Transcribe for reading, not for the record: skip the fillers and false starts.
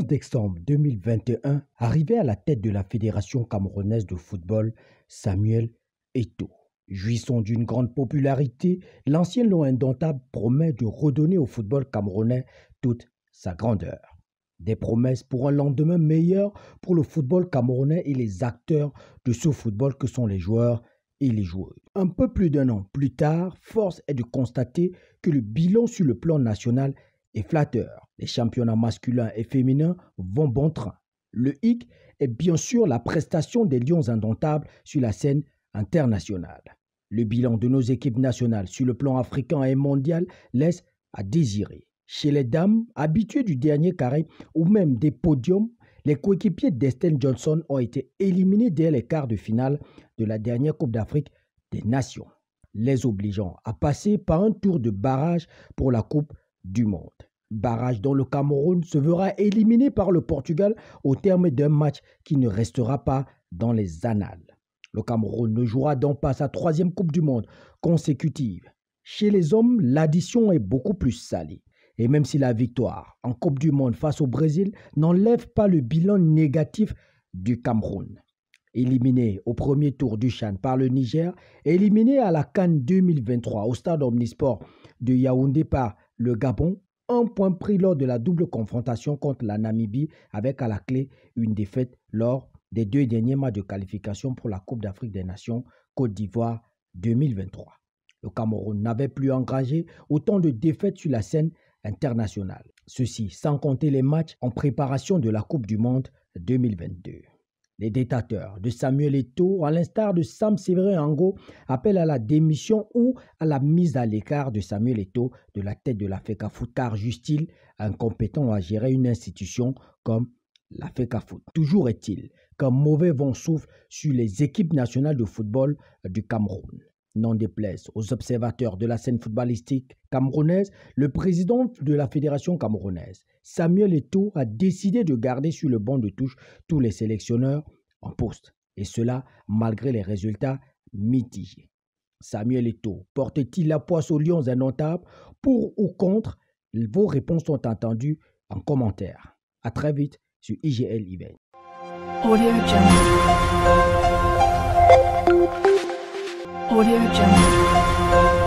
décembre 2021, arrivé à la tête de la Fédération camerounaise de football, Samuel Eto'o. Jouissant d'une grande popularité, l'ancien lion indomptable promet de redonner au football camerounais toute sa grandeur. Des promesses pour un lendemain meilleur pour le football camerounais et les acteurs de ce football que sont les joueurs et les joueuses. Un peu plus d'un an plus tard, force est de constater que le bilan sur le plan national est flatteur. Les championnats masculins et féminins vont bon train. Le hic est bien sûr la prestation des lions indomptables sur la scène internationale. Le bilan de nos équipes nationales sur le plan africain et mondial laisse à désirer. Chez les dames, habituées du dernier carré ou même des podiums, les coéquipiers d'Estelle Johnson ont été éliminés dès les quarts de finale de la dernière Coupe d'Afrique des Nations, les obligeant à passer par un tour de barrage pour la Coupe du Monde. Barrage dont le Cameroun se verra éliminé par le Portugal au terme d'un match qui ne restera pas dans les annales. Le Cameroun ne jouera donc pas sa troisième Coupe du Monde consécutive. Chez les hommes, l'addition est beaucoup plus salée. Et même si la victoire en Coupe du Monde face au Brésil n'enlève pas le bilan négatif du Cameroun. Éliminé au premier tour du CHAN par le Niger, éliminé à la CAN 2023 au stade Omnisport de Yaoundé par le Gabon, un point pris lors de la double confrontation contre la Namibie avec à la clé une défaite lors des deux derniers matchs de qualification pour la Coupe d'Afrique des Nations Côte d'Ivoire 2023. Le Cameroun n'avait plus engrangé autant de défaites sur la scène internationale. Ceci sans compter les matchs en préparation de la Coupe du Monde 2022. Les détracteurs de Samuel Eto'o, à l'instar de Sam Séverin Ango, appellent à la démission ou à la mise à l'écart de Samuel Eto'o de la tête de la FECAFOOT, car juge-t-il incompétent à gérer une institution comme la FECAFOOT. Toujours est-il qu'un mauvais vent souffle sur les équipes nationales de football du Cameroun. N'en déplaise aux observateurs de la scène footballistique camerounaise, le président de la Fédération camerounaise, Samuel Eto'o, a décidé de garder sur le banc de touche tous les sélectionneurs en poste, et cela malgré les résultats mitigés. Samuel Eto'o porte-t-il la poisse aux lions indomptables? Pour ou contre? Vos réponses sont entendues en commentaire. À très vite sur IGL Event. Audio Jungle. Audio Jungle.